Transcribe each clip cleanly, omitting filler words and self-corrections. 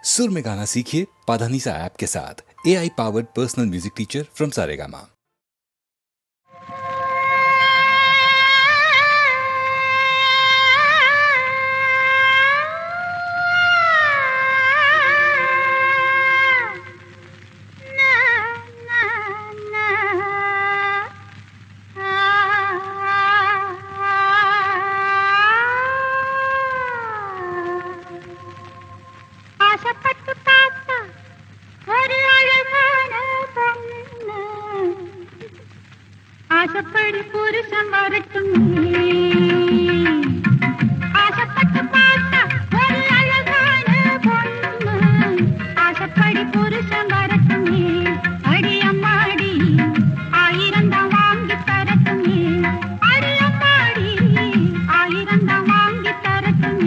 सुर में गाना सीखिए पाधानीसा ऐप के साथ। AI powered personal music teacher from Saregama. ஆசைப்பட்டு பார்த்தா ஒரு அழகான பொண்ணு, ஆசைப்படி புருஷன் வரட்டும். ஆசைப்பட்டு பார்த்தா ஒரு அழகான பொண்ணு, ஆசைப்படி புருஷன் வரட்டும். அடி அம்மாடி ஆயிரம் தான் வாங்கி தரட்டும். அடி அம்மாடி ஆயிரம் தான் வாங்கி தரட்டும்.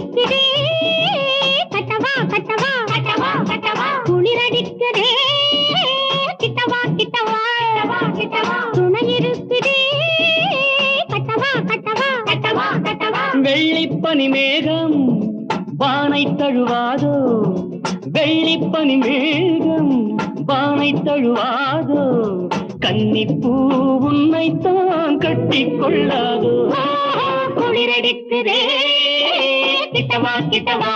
குளிரடிக்குதே கட்டவா கட்டவா கட்டவா கட்டவா குளிரடிக்குதே கிட்டவா கிட்டவா கிட்டவா துணை இருக்குதே கட்டவா கட்டவா கட்டவா கட்டவா வெள்ளிப்பனி மேகம் வானை தழுவாதோ வெள்ளிப்பனி மேகம் வானை தழுவாதோ கன்னிப்பூ உன்னைத்தான் கட்டிக் கொள்ளாதோ குளிரடிக்குதே கிட்டவா கிட்டவா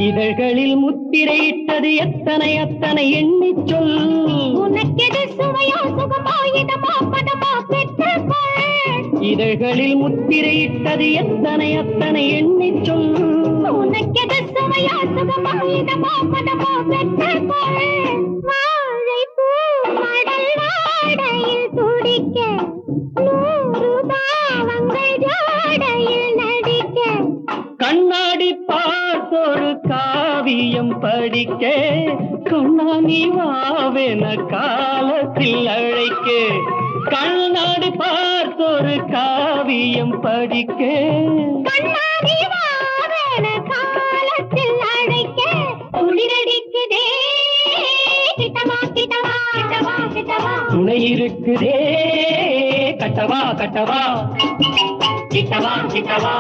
இதழ்களில் முத்திரையிட்டது எத்தனை அத்தனை எண்ணி சொல் உனக்கெது சுவையோ சுகமோ இதமோ பதமோ பெற்றுக்கொள் இதழ்களில் முத்திரையிட்டது எத்தனை அத்தனை எண்ணி சொல் உனக்கெது சுவையோ சுகமோ இதமோ பதமோ பெற்றுக்கொள் வாழைப்பூ மடல் வாடையில் துடிக்க 100 பாவங்கள் ஜாடையில் நடிக்க கண்ணாடி பார்த்தொரு காவியம் படிக்க கண்ணாணி வாவென காலத்தில் அழைக்க கண்ணாடி பார்த்தொரு காவியம் படிக்க கண்ணாடி வாவென காலத்தில் அழைக்க குளிரடிக்குதே கிட்டவா கிட்டவா கிட்டவா கிட்டவா துணை இருக்குதே கட்டவா கட்டவா கிட்டவா கிட்டவா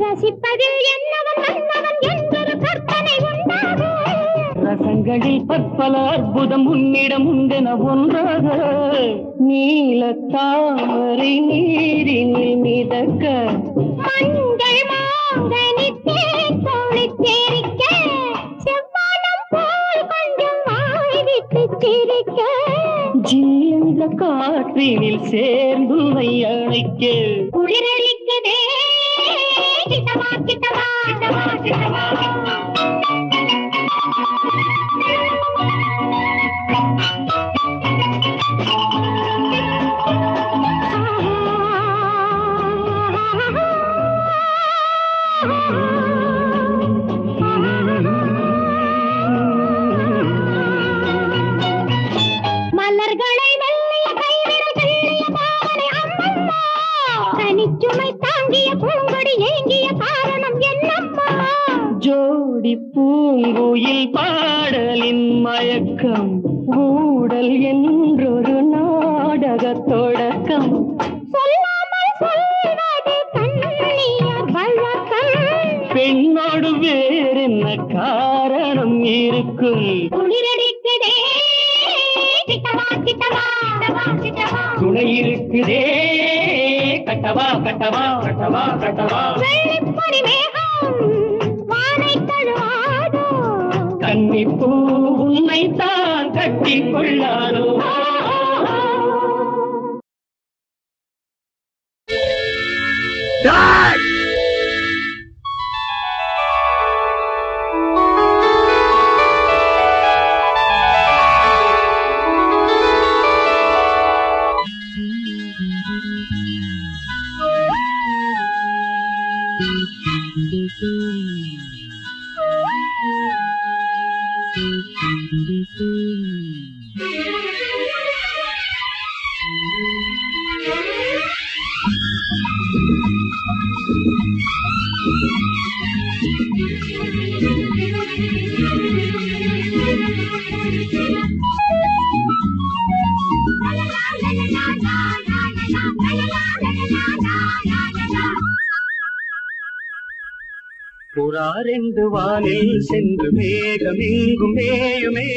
ரசிப்பதில் என்னவன் மன்னவன் என்பொரு கற்பனை உண்டாகும் ரசங்களில் பற்பல அற்புதம் உன்னிடம் உண்டென ஒன்றாக நீல தாமரை நீரினில் மிதக்க மஞ்சள் மாங்கனி தேக்கோளி தேரிக்க செவ்வானம் போல் கொஞ்சம் வாய் விட்டு சிரிக்க ஜீந்த காற்றினில் சேர்ந்துவை அழைக்க குளிரடிக்குதே கிட்டவா கிட்டவா கிட்டவா கிட்டவா மலர்களை மெல்லிய கைவிரல் கிள்ளிய பாவனை அம்மம்மா தனிச்சுமை தாங்கிய பூங்கொடி ஏங்கிய காரணம் என்னம்மா ஜோடி பூங்குயில் பாடலின் மயக்கம் ஊடல் என்றொரு நாடக தொடக்கம் சொல்லாமல் சொல்வது கண்ணியர் வழக்கம் பெண்ணோடு வேறென்ன காரணம் இருக்கும் குளிரடிக்குதே கிட்டவா கிட்டவா கிட்டவா கிட்டவா துணை இருக்குதே கட்டவா கட்டவா கட்டவா கட்டவா வெள்ளிப்பனி மேகம் வானை தழுவாதோ கன்னிப்பூ உன்னைத்தான் கட்டிக் கொள்ளாதோ புறாரெண்டு வானில் சென்று மேகமெங்கும் மேயுமே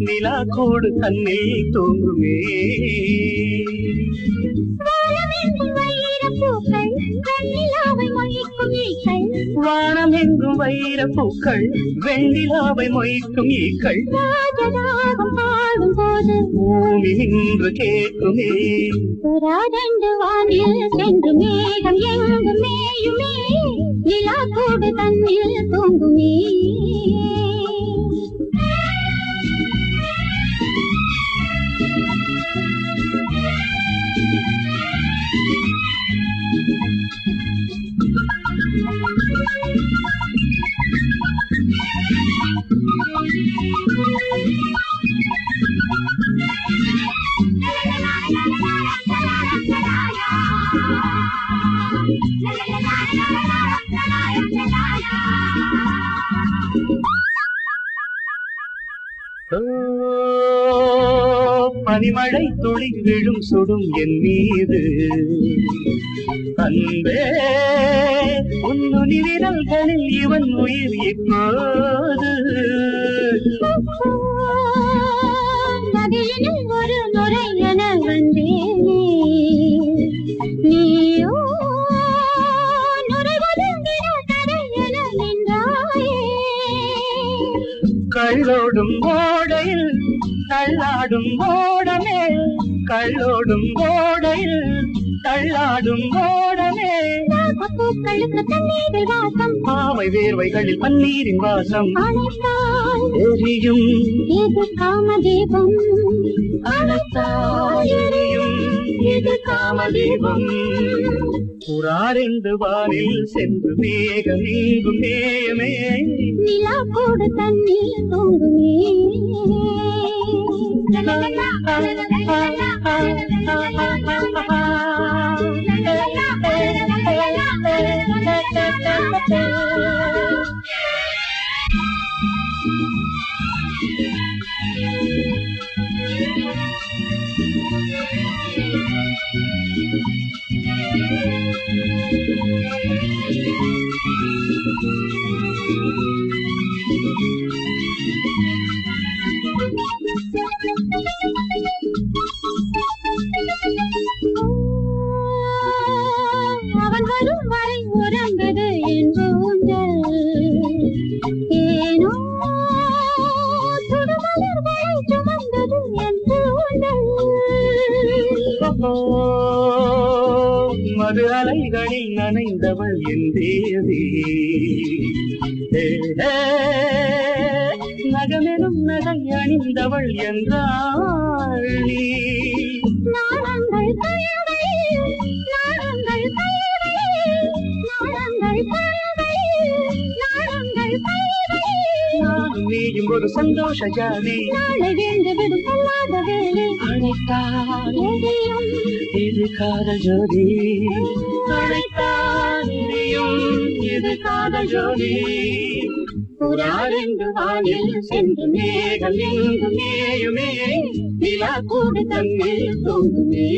நிலா கோடு தன்னில் தூங்குமே வானமெங்கும் வைர பூக்கள் வெண்ணிலாவை மொய்க்கும் ஈக்கள் பாடும் போது பூமி நின்று கேட்குமே புறாதண்டு வானில் சென்று மேகம் எங்கும் மேயுமே நிலா கூடு தன்னில் தூங்குமே பனிமழை துளி விழும் சுடும் என் மீது அன்பே உன்னுனி விரல்களில் இவன் உயிர் இப்போது நதியினில் ஒரு நுரை என வந்தேனே நீயோ நுரை ஒதுங்கின தரை என நின்றாயே கள்ளோடும் ஓடையில் தள்ளாடும் ஓடமே கள்ளோடும் ஓடையில் தள்ளாடும் ஓடமே பூக்களுக்கு தண்ணீரில் வாசம் பாவை வேர்வைகளில் பன்னீரின் வாசம் அணைத்தால் எரியும் இது காமதீபம் அணைத்தால் எரியும் இது காமதீபம் புறாரெண்டு வானில் சென்று மேகம் எங்கும் மேயமே நிலா கூடு தண்ணீர் தூங்குமே அவன் வரும் வரை உறங்குது என்று ஊஞ்சல் ஏனோ சுடுமலர்களை சுமந்தது என்று ஊஞ்சல் மது அலைகளில் நனைந்தவள் என் தேவி நகமெனும் நகை அணிந்தவள் என்றாள் நீ நாளங்கள் தயவை நாளங்கள் தயவை நாளங்கள் தயவை நாளங்கள் தயவை நானும் நீயும் ஒரு சந்தோஷ ஜாதி நாளை வீழ்ந்து விடும் சொல்லாத வேலை அழைத்தால் எதையும் இது காதல் ஜோதி அழைத்தால் எரியும் இது காதல் ஜோதி புறாரெண்டு வானில் சென்று மேகம் எங்கும் மேயுமே நிலா கூடு தன்னில் தூங்குமே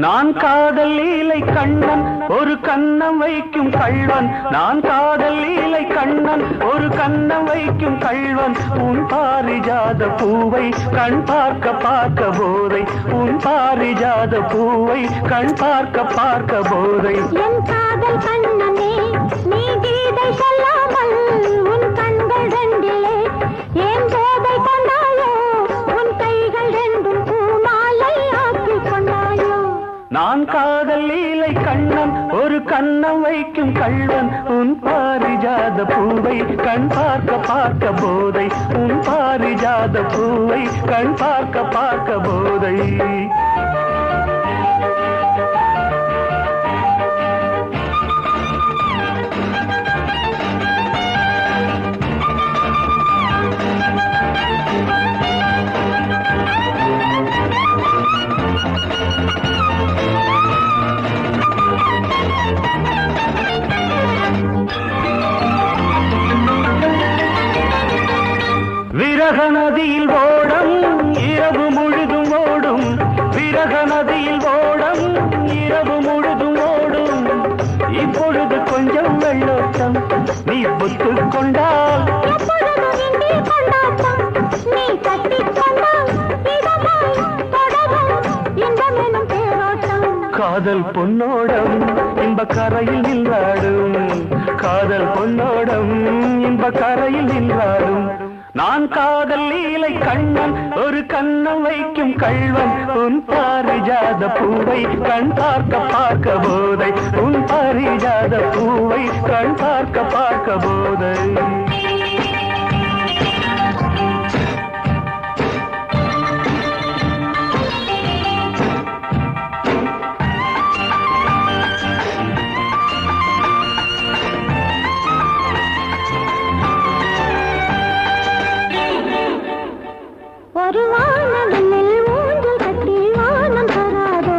நான் காதல் லீலை கண்ணன் ஒரு கண்ணம் வைக்கும் கள்வன் நான் காதல் லீலை கண்ணன் ஒரு கண்ணம் வைக்கும் கள்வன் உன் பாரிஜாத பூவை கண் பார்க்க பார்க்க போதை உன் பாரிஜாத பூவை கண் பார்க்க பார்க்க போதை என் காதல் கண்ணனே நீ கீதை சொல்லாமல் உன் கண்கள் ரெண்டிலே ஏன் போதை கொண்டாயோ உன் கைகள் ரெண்டும் பூமாலை ஆக்கி கொண்டாயோ நான் காதல் லீலை கண்ணன் ஒரு கண்ணம் வைக்கும் கள்வன் உன் பாரிஜாத பூவை கண் பார்க்க பார்க்க போதை உன் பாரிஜாத பூவை கண் பார்க்க பார்க்க போதை விரக நதியில் ஓடம் இரவு முழுதும் ஓடும் விரக நதியில் ஓடம் இரவு முழுதும் ஓடும் இப்பொழுது கொஞ்சம் வெள்ளோட்டம் நீ புத்துக் கொண்டால் நீ கட்டிக் கொண்டால் இதமாய் தொடரும் இன்பமெனும் தேரோட்டம் காதல் பொன்னோடம் இன்ப கரையில் நின்றாடும் காதல் பொன்னோடம் இன்ப கரையில் நின்றாடும் நான் காதல் லீலை கண்ணன் ஒரு கண்ணம் வைக்கும் கள்வன் உன் பாரிஜாத பூவை கண் பார்க்க பார்க்க போதை உன் பாரிஜாத பூவை கண் பார்க்க பார்க்க போதை ஒரு வானவில் ஊஞ்சல் கட்டி வானம் தராதோ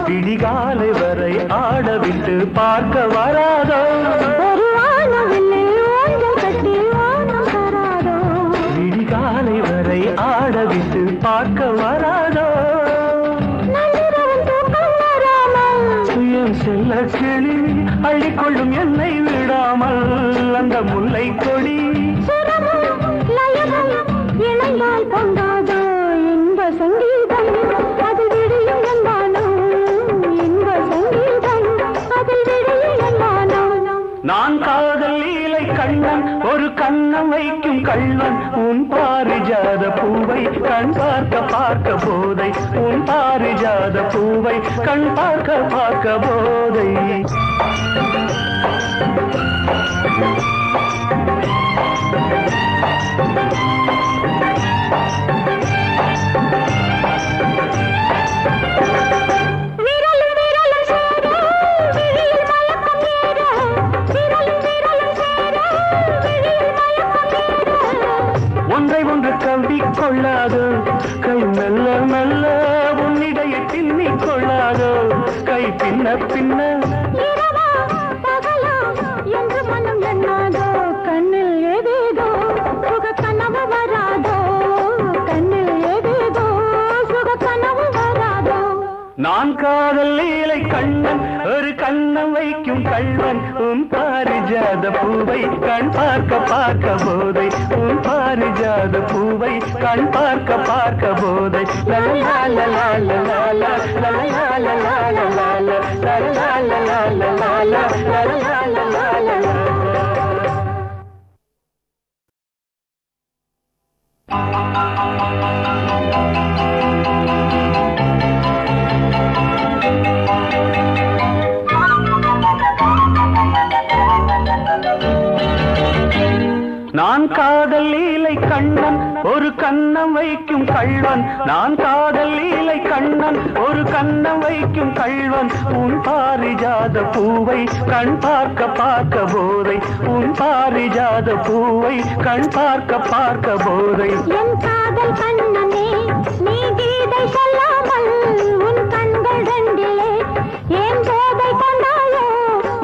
விடிகாலை வரை ஆடவிட்டு பார்க்க வராதோ ஒரு வானவில் ஊஞ்சல் கட்டி வானம் தராதோ விடிகாலை வரை ஆடவிட்டு பார்க்க வராதோ நள்ளிரவில் தூக்கம் வராமல் சுயம் செல்ல கிளி அள்ளிக்கொள்ளும் என்னை விடாமல் அந்த முல்லை கொடி சுரமும் லயமும் இணைந்தால் கொண்டாதோ இன்ப சங்கீதம் அதில் விடியும் என்மானோ இன்ப சங்கீதம் அதில் விடியும் என்மானோ நான் காதல் லீலை கண்ணன் ஒரு கண்ணம் வைக்கும் கள்வன் உன் பாரிஜாத பூவை கண் பார்க்க பார்க்க போதை உன் பாரிஜாத பூவை கண் பார்க்க பார்க்க போதை ஒன்றை ஒன்று கவ்வி கொள்ளாதோ கை மெல்ல மெல்ல உன்னிடையை பின்னிக் கொள்ளாதோ கை பின்ன பின்ன இரவா பகலா என்று மனம் எண்ணாதோ கண்ணில் ஏதேதோ சுக கனவு வராதோ கண்ணில் ஏதேதோ சுக கனவு வராதோ நான் காதல் லீலை கண்ணன் ஒரு கண்ணம் வைக்கும் கள்வன் உன் பாரிஜாத பூவை கண் பார்க்க பார்க்க போதை உன் பாரிஜாத பூவை கண் பார்க்க பார்க்க போதை லலலா லலலா லலலா லலலா லலலா லலலா லலலா லலலா லலலா நான் காதல் லீலை கண்ணன் ஒரு கண்ணம் வைக்கும் கள்வன் நான் காதல் லீலை கண்ணன் ஒரு கண்ணம் வைக்கும் கள்வன் உன் பாரிஜாத பூவை கண் பார்க்க பார்க்க போதை உன் பாரிஜாத பூவை கண் பார்க்க பார்க்க போதை என் காதல் கண்ணனே நீ கீதை சொல்லாமல் உன் கண்கள் ரெண்டிலே ஏன் போதை கொண்டாயோ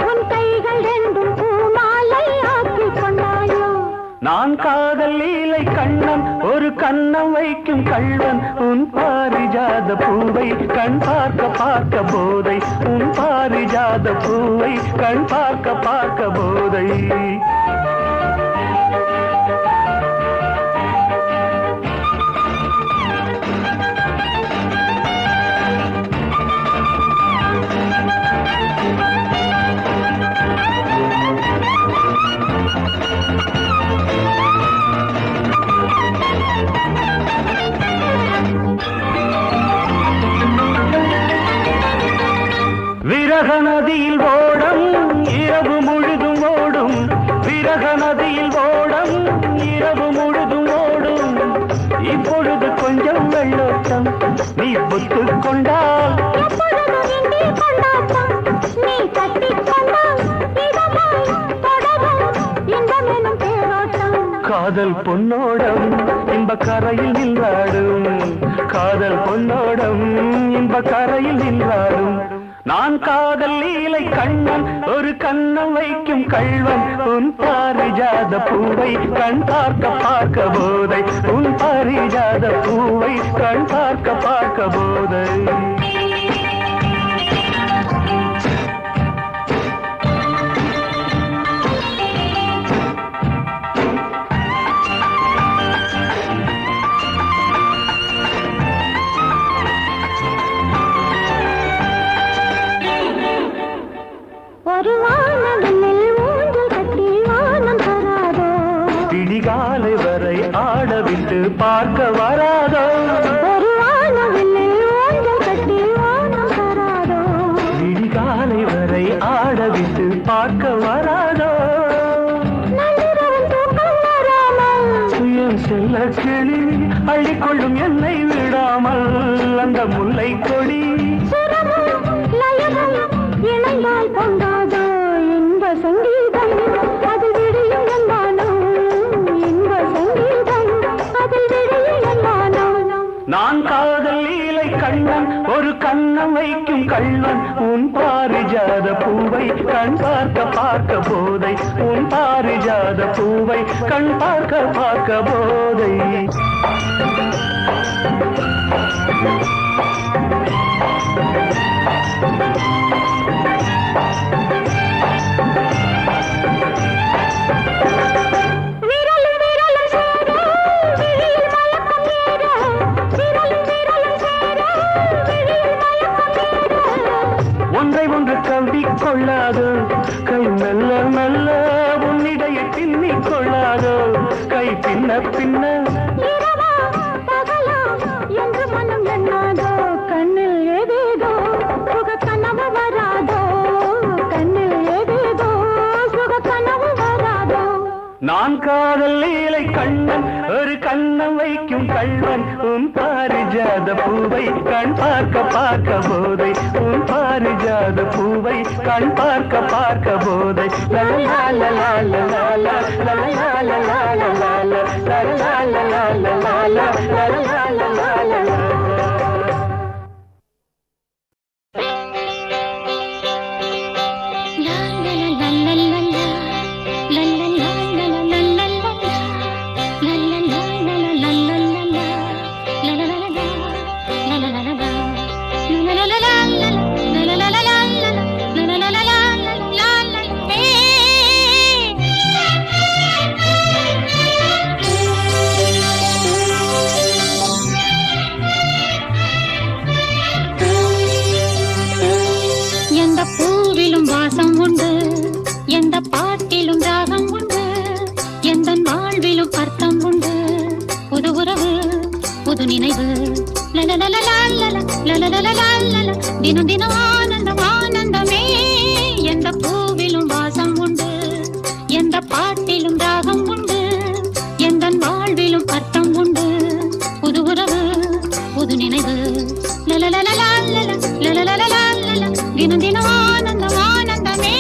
உன் கைகள் ரெண்டும் பூமாலை ஆக்கி கொண்டாயோ நான் காதல் லீலை கண்ணன் ஒரு கண்ணம் வைக்கும் கள்வன் உன் பாரிஜாத பூவை கண் பார்க்க பார்க்க போதை உன் பாரிஜாத பூவை கண் பார்க்க பார்க்க போதை விரக நதியில் ஓடம் இரவு முழுதும் ஓடும் விரக நதியில் ஓடம் இரவு முழுதும் ஓடும் இப்பொழுது கொஞ்சம் வெள்ளோட்டம் நீ புத்துக் கொண்டால் எப்பொழுதும் இங்கே கொண்டாட்டம் நீ கட்டிக் கொண்டால் இதமாய் தொடரும் இன்பமெனும் தேரோட்டம் காதல் பொன்னோடம் இன்ப கரையில் நின்றாடும் காதல் பொன்னோடம் இன்ப கரையில் நின்றாடும் நான் காதல் லீலை கண்ணன் ஒரு கண்ணம் வைக்கும் கள்வன் உன் பாரிஜாத பூவை கண் பார்க்க பார்க்க போதை உன் பாரிஜாத பூவை கண் பார்க்க பார்க்க போதை ஒரு வானவில் ஊஞ்சல் கட்டி வானம் தராதோ விடிகாலை வரை கொள்ளும் என்னை விடாமல் அந்த முல்லை கொடி இணைந்தால் கொண்டாதோ இன்ப சங்கீதம் அது விடியும் என்பானோ இன்ப சங்கீதம் அதில் விடியும் என்பானோ நான் காதல் லீலை கண்ணன் ஒரு கண்ணம் வைக்கும் கள்ளன் உன் பாரிஜாத பூவை கண் பார்க்க பார்க்க போதை உன் பாரிஜாத பூவை கண் பார்க்க பார்க்க போதை ஒன்றை ஒன்று கவ்விக் கொள்ளாதோ கை மெல்ல மெல்ல உன்னிடைய பின்னிக் கொள்ளாதோ கை பின்ன பின்ன என்று மனம் எண்ணாதோ கண்ணில் ஏதேதோ சுக கனவு வராதோ கண்ணில் ஏதேதோ சுக கனவு வராதோ நான் காதல் லீலை கண்ணன் ஒரு கண்ணம் வைக்கும் கள்வன் உன் பாரிஜாத பூவை கண் பார்க்க பார்க்க போதை உன் பாரிஜாத பூவை கண் பார்க்க பார்க்க போதை லலலா லலலா லலலா லலலா லலலா லலலா லலலா லலலா லலலா லலலா தினம் தினம் ஆனந்தம் ஆனந்தமே எந்த பூவிலும் வாசம் உண்டு எந்த பாட்டிலும் ராகம் உண்டு எந்த வாழ்விலும் அர்த்தம் உண்டு புது உறவு புது நினைவு தினம் தினம் ஆனந்தம் ஆனந்தமே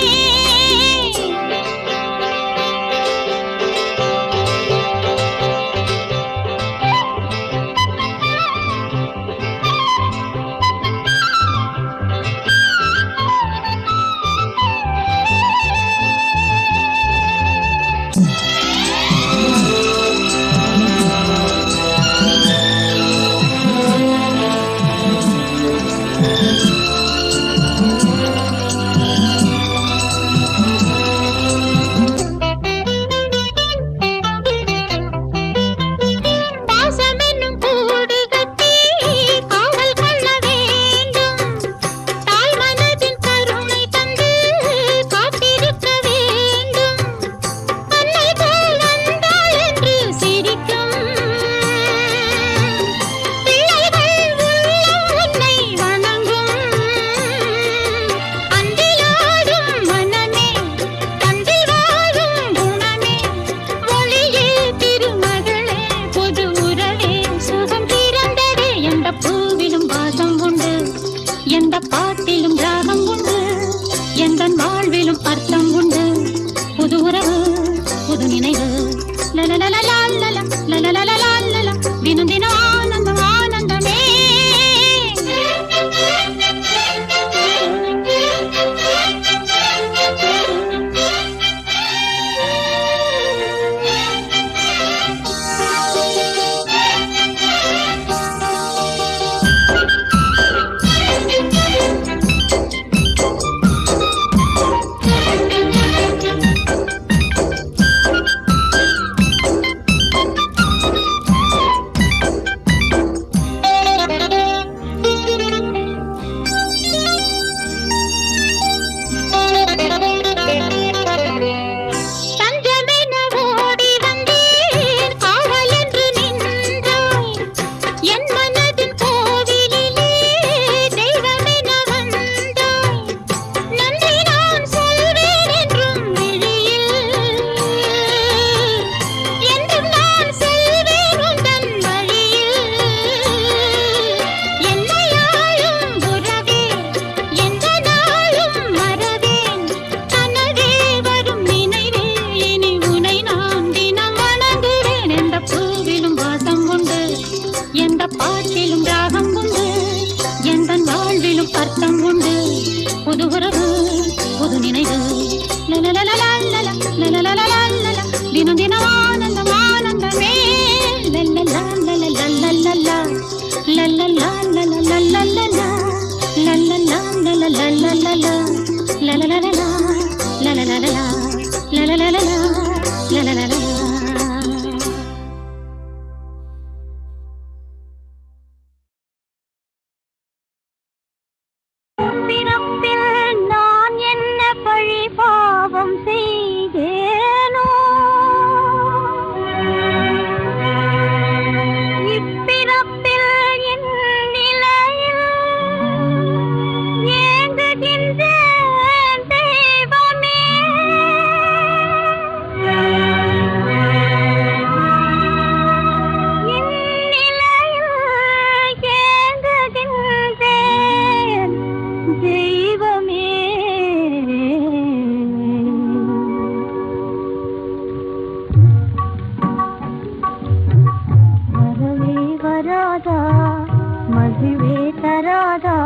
வராதா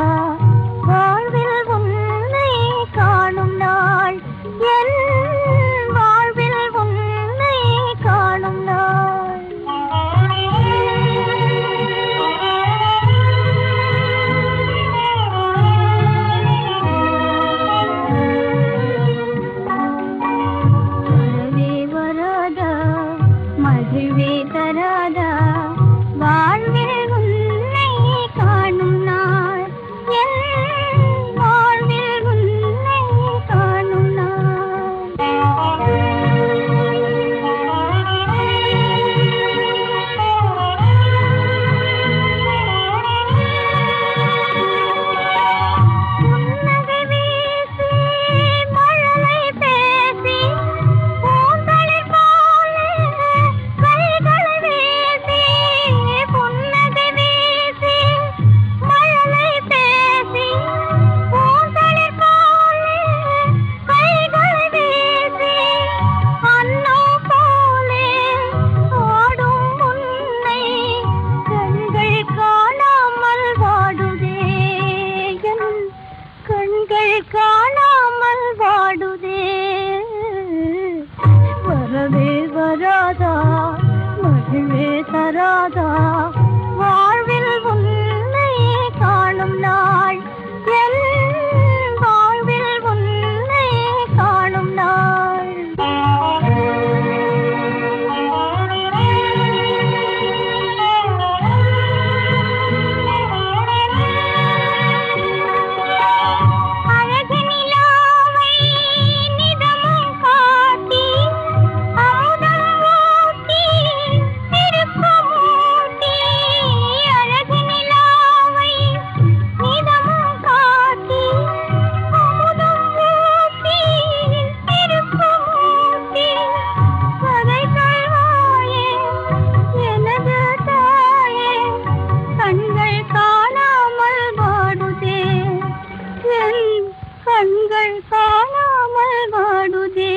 வாழ்வில் உன்னை காணும் நாள் என் வாழ்வில் உன்னை காணும் நாள் வரவே வராதா மகிழ்வே தராதா வாழ்வில் உன்னை காணும் நாள் என் வாழ்வில் உன்னை காணும் புன்னகை வீசி மழலை பேசி பூந்தளிர் போலே கைகளை வீசி புன்னகை வீசி மழலை பேசி பூந்தளிர் போலே கைகளை வீசி அன்னம் போலே ஆடும் உன்னை கண்கள் காணாமல் வாடுதே என் கண்கள் காணாமல் வாடுதே வரவே வராதா மகிழ்வே தராதா வாழ்வில் உன்னை காணும் நாள் என் வாழ்வில் உன்னை காணும் நாள் அழகு நிலாவை நிதமும் காட்டி அமுதம் ஊட்டி திருப்பம் ஊட்டி அழகு நிலாவை நிதமும் காட்டி அமுதம் ஊட்டி திருப்பம் ஊட்டி கதை சொல்வாயே எனது தாயே கண்கள் காணாமல் வாடுதே என் கண்கள் காணாமல் வாடுதே